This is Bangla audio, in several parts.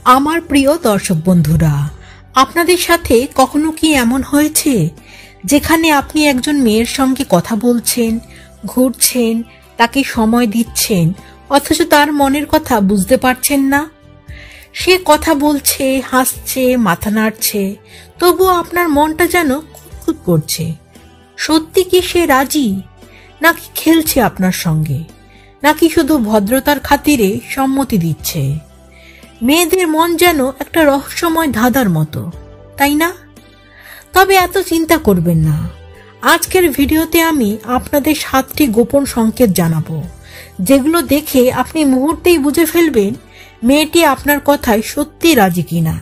আমার প্রিয় দর্শক বন্ধুরা, আপনাদের সাথে কখনো কি এমন হয়েছে যেখানে আপনি একজন মেয়ের সঙ্গে কথা বলছেন, ঘুরছেন, তাকে সময় দিচ্ছেন, অথচ তার মনের কথা বুঝতে পারছেন না? সে কথা বলছে, হাসছে, মাথা নাড়ছে, তবুও আপনার মনটা যেন খুঁতখুত করছে। সত্যি কি সে রাজি, নাকি খেলছে আপনার সঙ্গে, নাকি শুধু ভদ্রতার খাতিরে সম্মতি দিচ্ছে? মেয়েদের মন যেন একটা রহস্যময় ধাঁধার মতো, তাই না? তবে এত চিন্তা করবেন না। আজকের ভিডিওতে আমি আপনাদের 7টি গোপন সংকেত জানাবো, যেগুলো দেখে আপনি মুহূর্তেই বুঝে ফেলবেন মেয়েটি আপনার কথায় সত্যি রাজি কিনা।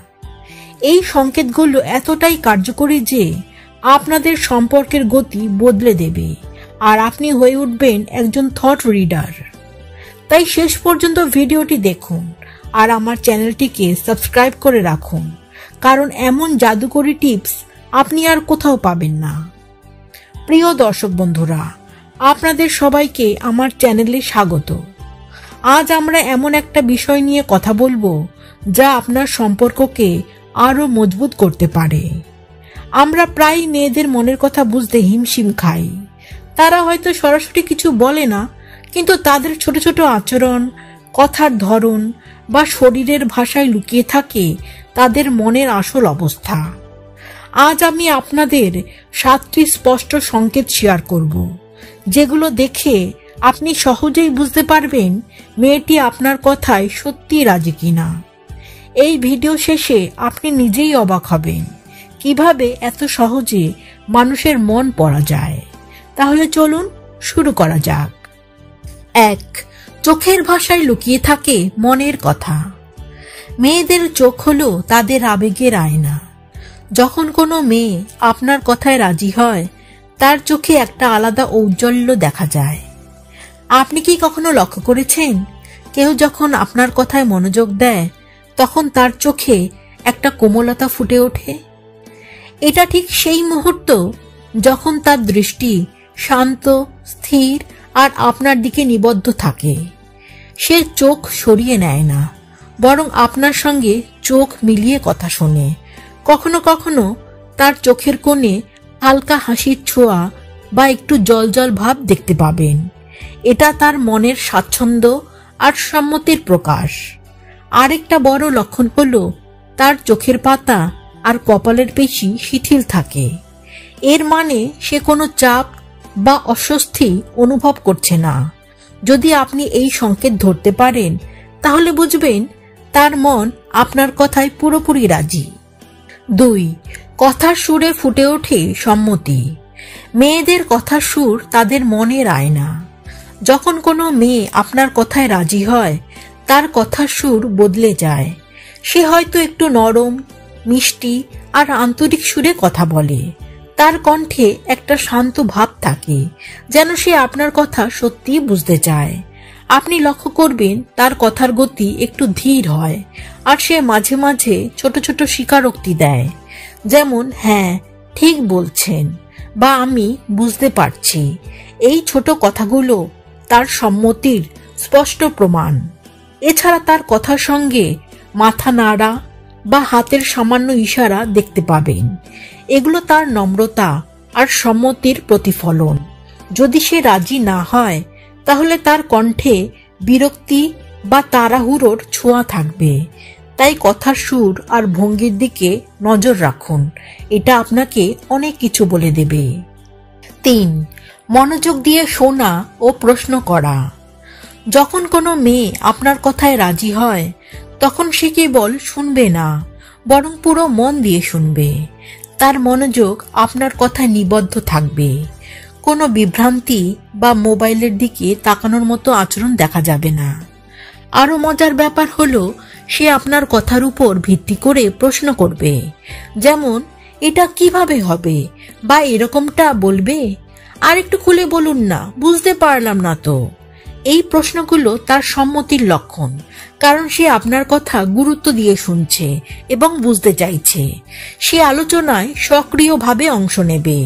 এই সংকেতগুলো এতটাই কার্যকরী যে আপনাদের সম্পর্কের গতি বদলে দেবে, আর আপনি হয়ে উঠবেন একজন থট রিডার। তাই শেষ পর্যন্ত ভিডিওটি দেখুন আর আমার চ্যানেলটিকে সাবস্ক্রাইব করে রাখুন, কারণ এমন জাদুকরী টিপস আপনি আর কোথাও পাবেন না। প্রিয় দর্শক বন্ধুরা, আপনাদের সবাইকে আমার চ্যানেলে স্বাগত। আজ আমরা এমন একটা বিষয় নিয়ে কথা বলবো যা আপনার সম্পর্ককে আরো মজবুত করতে পারে। আমরা প্রায় মেয়েদের মনের কথা বুঝতে হিমশিম খাই। তারা হয়তো সরাসরি কিছু বলে না, কিন্তু তাদের ছোট ছোট আচরণ, কথার ধরন বা শরীরের ভাষায় লুকিয়ে থাকে তাদের মনের আসল অবস্থা। আজ আমি আপনাদের 7টি স্পষ্ট সংকেত শেয়ার করব, যেগুলো দেখে আপনি সহজেই বুঝতে পারবেন মেয়েটি আপনার কথায় সত্যি রাজি কিনা। এই ভিডিও শেষে আপনি নিজেই অবাক হবেন কিভাবে এত সহজে মানুষের মন পড়া যায়। তাহলে চলুন শুরু করা যাক। 1. চোখের ভাষায় লুকিয়ে থাকে মনের কথা। মেয়েদের চোখ হলো তাদের আবেগের আয়না। যখন কোনো মেয়ে আপনার কথায় রাজি হয়, তার চোখে একটা আলাদা ঔজ্জ্বল্য দেখা যায়। আপনি কি কখনো লক্ষ্য করেছেন, কেউ যখন আপনার কথায় মনোযোগ দেয় তখন তার চোখে একটা কোমলতা ফুটে ওঠে? এটা ঠিক সেই মুহূর্ত যখন তার দৃষ্টি শান্ত, স্থির আর আপনার দিকে নিবদ্ধ থাকে। সে চোখ সরিয়ে নেয় না, বরং আপনার সঙ্গে চোখ মিলিয়ে কথা শোনে। কখনো কখনো তার চোখের কোণে হালকা হাসির ছোঁয়া বা একটু জলজল ভাব দেখতে পাবেন। এটা তার মনের স্বাচ্ছন্দ্য আর সম্মতির প্রকাশ। আরেকটা বড় লক্ষণ হলো তার চোখের পাতা আর কপালের পেশি শিথিল থাকে। এর মানে সে কোনো চাপ বা অস্বস্তি অনুভব করছে না। যদি আপনি এই সংকেত ধরতে পারেন, তাহলে বুঝবেন তার মন আপনার কথায় পুরোপুরি রাজি। 2. কথার সুরে ফুটে ওঠে সম্মতি। মেয়েদের কথার সুর তাদের মনের আয়না। যখন কোনো মেয়ে আপনার কথায় রাজি হয়, তার কথার সুর বদলে যায়। সে হয়তো একটু নরম, মিষ্টি আর আন্তরিক সুরে কথা বলে। তার কণ্ঠে একটা শান্ত ভাব থাকে, যেন সে আপনার কথা সত্যিই বুঝতে চায়। আপনি লক্ষ্য করবেন তার কথার গতি একটু ধীর হয়, আর সে মাঝে মাঝে ছোট ছোট স্বীকারোক্তি দেয়, যেমন হ্যাঁ, ঠিক বলছেন বা আমি বুঝতে পারছি। এই ছোট কথাগুলো তার সম্মতির স্পষ্ট প্রমাণ। এছাড়া তার কথার সঙ্গে মাথা নাড়া বা হাতের সামান্য ইশারা দেখতে পাবেন। এগুলো তার নম্রতা আর সম্মতির প্রতিফলন। যদি সে রাজি না হয়, তাহলে তার কণ্ঠে বিরক্তি বা তাড়াহুড়োর ছোঁয়া থাকবে। তাই কথার সুর আর ভঙ্গির দিকে নজর রাখুন, এটা আপনাকে অনেক কিছু বলে দেবে। 3. মনোযোগ দিয়ে শোনা ও প্রশ্ন করা। যখন কোনো মেয়ে আপনার কথায় রাজি হয়, তখন সে কেবল শুনবে না, বরং পুরো মন দিয়ে শুনবে। তার মনোযোগ আপনার কথায় নিবদ্ধ থাকবে। কোনো বিভ্রান্তি বা মোবাইলের দিকে তাকানোর মতো আচরণ দেখা যাবে না। আরো মজার ব্যাপার হলো, সে আপনার কথার উপর ভিত্তি করে প্রশ্ন করবে, যেমন এটা কিভাবে হবে বা এরকমটা বলবে, আর একটু খুলে বলুন না, বুঝতে পারলাম না তো। এই প্রশ্নগুলো তার সম্মতির লক্ষণ, কারণ সে আপনার কথা গুরুত্ব দিয়ে শুনছে এবং বুঝতে চাইছে। সে আলোচনায় সক্রিয়ভাবে অংশ নেবে।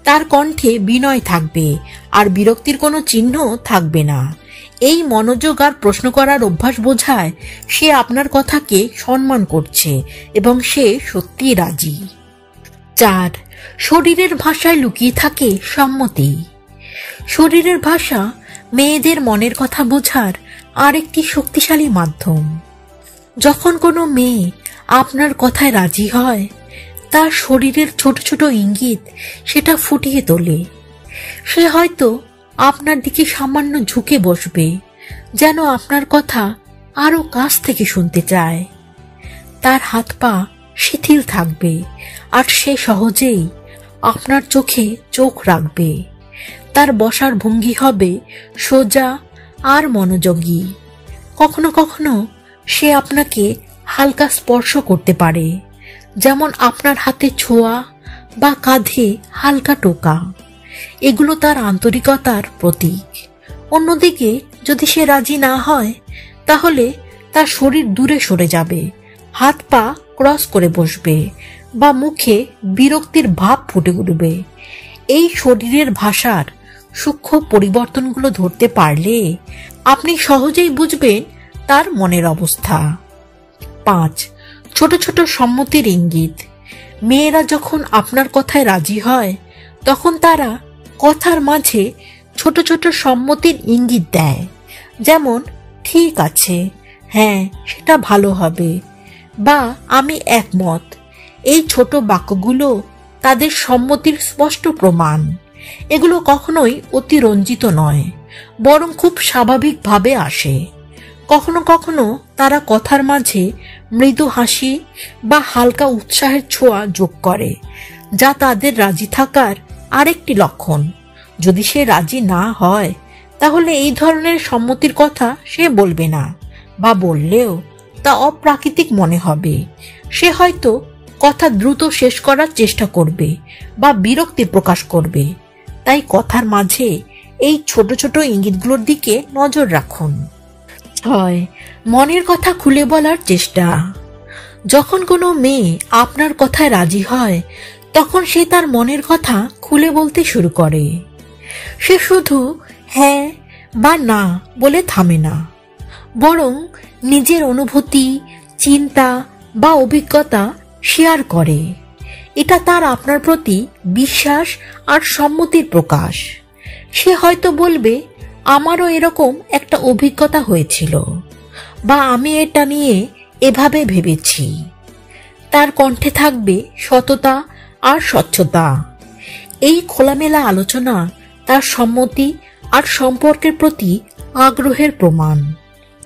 তার কণ্ঠে বিনয় থাকবে আর বিরক্তির কোনো চিহ্ন থাকবে না। এই মনোযোগ আর প্রশ্ন করার অভ্যাস বোঝায় সে আপনার কথাকে সম্মান করছে এবং সে সত্যিই রাজি। 4. শরীরের ভাষায় লুকিয়ে থাকে সম্মতি। শরীরের ভাষা মেয়েদের মনের কথা বোঝার আরেকটি শক্তিশালী মাধ্যম। যখন কোনো মেয়ে আপনার কথায় রাজি হয়, তার শরীরের ছোট ছোট ইঙ্গিত সেটা ফুটিয়ে তোলে। সে হয়তো আপনার দিকে সামান্য ঝুঁকে বসবে, যেন আপনার কথা আরো কাছ থেকে শুনতে চায়। তার হাত পা শিথিল থাকবে আর সে সহজেই আপনার চোখে চোখ রাখবে। তার বসার ভঙ্গি হবে সোজা আর মনোযোগী। কখনো কখনো সে আপনাকে হালকা স্পর্শ করতে পারে, যেমন আপনার হাতে ছোঁয়া বা কাঁধে হালকা টোকা। এগুলো তার আন্তরিকতার প্রতীক। অন্যদিকে যদি সে রাজি না হয়, তাহলে তার শরীর দূরে সরে যাবে, হাত পা ক্রস করে বসবে বা মুখে বিরক্তির ভাব ফুটে উঠবে। এই শরীরের ভাষার সূক্ষ্ম পরিবর্তনগুলো ধরতে পারলে আপনি সহজেই বুঝবেন তার মনের অবস্থা। 5. ছোট ছোট সম্মতির ইঙ্গিত। মেয়েরা যখন আপনার কথায় রাজি হয়, তখন তারা কথার মাঝে ছোট ছোট সম্মতির ইঙ্গিত দেয়, যেমন ঠিক আছে, হ্যাঁ সেটা ভালো হবে, বা আমি একমত। এই ছোট বাক্যগুলো তাদের সম্মতির স্পষ্ট প্রমাণ। এগুলো কখনোই অতিরঞ্জিত নয়, বরং খুব স্বাভাবিকভাবে আসে। কখনো কখনো তারা কথার মাঝে মৃদু হাসি বা হালকা উৎসাহের ছোঁয়া যোগ করে, যা তাদের রাজি থাকার আরেকটি লক্ষণ। যদি সে রাজি না হয়, তাহলে এই ধরনের সম্মতির কথা সে বলবে না, বা বললেও তা অপ্রাকৃতিক মনে হবে। সে হয়তো কথা দ্রুত শেষ করার চেষ্টা করবে বা বিরক্তি প্রকাশ করবে। তাই কথার মাঝে এই ছোট ছোট ইঙ্গিতগুলোর দিকে নজর রাখুন। 6. মনের কথা খুলে বলার চেষ্টা। যখন কোনো মেয়ে আপনার কথায় রাজি হয়, তখন সে তার মনের কথা খুলে বলতে শুরু করে। সে শুধু হ্যাঁ বা না বলে থামে না, বরং নিজের অনুভূতি, চিন্তা বা অভিজ্ঞতা শেয়ার করে। এটা তার আপনার প্রতি বিশ্বাস আর সম্মতির প্রকাশ। সে হয়তো বলবে, আমারও এরকম একটা অভিজ্ঞতা হয়েছিল, বা আমি এটা নিয়ে এভাবে ভেবেছি। তার কণ্ঠে থাকবে সততা আর স্বচ্ছতা। এই খোলামেলা আলোচনা তার সম্মতি আর সম্পর্কের প্রতি আগ্রহের প্রমাণ।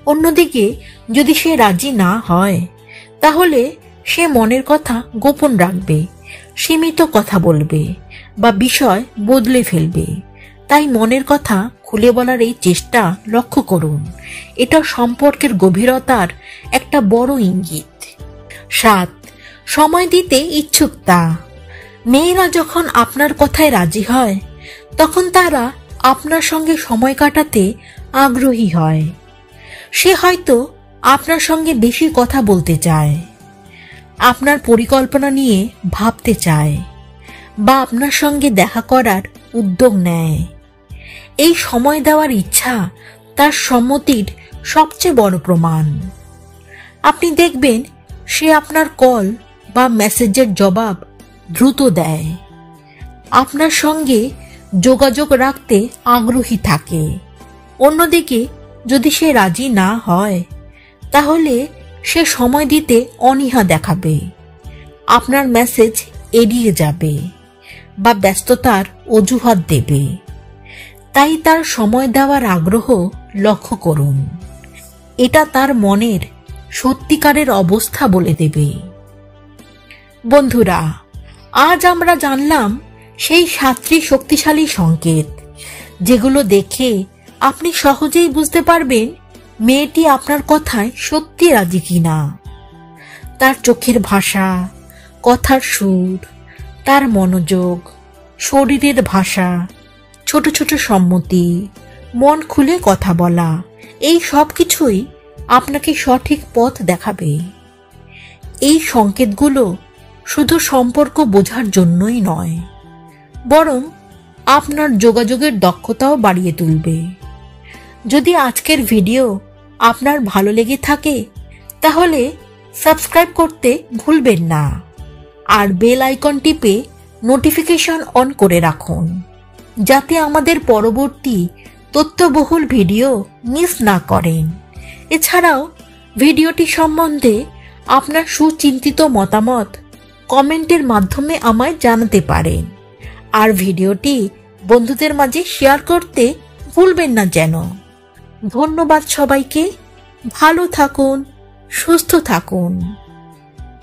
অন্যদিকে যদি সে রাজি না হয়, তাহলে সে মনের কথা গোপন রাখবে, সীমিত কথা বলবে বা বিষয় বদলে ফেলবে। তাই মনের কথা খুলে বলার এই চেষ্টা লক্ষ্য করুন। এটা সম্পর্কের গভীরতার একটা বড় ইঙ্গিত। 7. সময় দিতে ইচ্ছুকতা। মেয়েরা যখন আপনার কথায় রাজি হয়, তখন তারা আপনার সঙ্গে সময় কাটাতে আগ্রহী হয়। সে হয়তো আপনার সঙ্গে বেশি কথা বলতে চায়, আপনার পরিকল্পনা নিয়ে ভাবতে চায়, বা আপনার সঙ্গে দেখা করার উদ্যোগ নেয়। এই সময় দেওয়ার ইচ্ছা তার সম্মতির সবচেয়ে বড় প্রমাণ। আপনি দেখবেন সে আপনার কল বা মেসেজের জবাব দ্রুত দেয়, আপনার সঙ্গে যোগাযোগ রাখতে আগ্রহী থাকে। অন্যদিকে যদি সে রাজি না হয়, তাহলে সে সময় দিতে অনীহা দেখাবে, আপনার মেসেজ এড়িয়ে যাবে বা ব্যস্ততার অজুহাত দেবে। তাই তার সময় দেওয়ার আগ্রহ লক্ষ্য করুন। এটা তার মনের সত্যিকারের অবস্থা বলে দেবে। বন্ধুরা, আজ আমরা জানলাম সেই 7টি শক্তিশালী সংকেত, যেগুলো দেখে আপনি সহজেই বুঝতে পারবেন মেয়েটি আপনার কথায় সত্যি রাজি কিনা। তার চোখের ভাষা, কথার সুর, তার মনোযোগ, শরীরের ভাষা, ছোট ছোট সম্মতি, মন খুলে কথা বলা, এই সব কিছুই আপনাকে সঠিক পথ দেখাবে। এই সংকেতগুলো শুধু সম্পর্ক বোঝার জন্যই নয়, বরং আপনার যোগাযোগের দক্ষতাও বাড়িয়ে তুলবে। যদি আজকের ভিডিও আপনার ভালো লেগে থাকে তাহলে সাবস্ক্রাইব করতে ভুলবেন না আর বেল আইকন টিপে নোটিফিকেশন অন করে রাখুন, যাতে আমাদের পরবর্তী তথ্যবহুল ভিডিও মিস না করেন। এছাড়াও ভিডিওটি সম্বন্ধে আপনার সুচিন্তিত মতামত কমেন্টের মাধ্যমে আমায় জানাতে পারেন। আর ভিডিওটি বন্ধুদের মাঝে শেয়ার করতে ভুলবেন না যেন। ধন্যবাদ সবাইকে। ভালো থাকুন, সুস্থ থাকুন।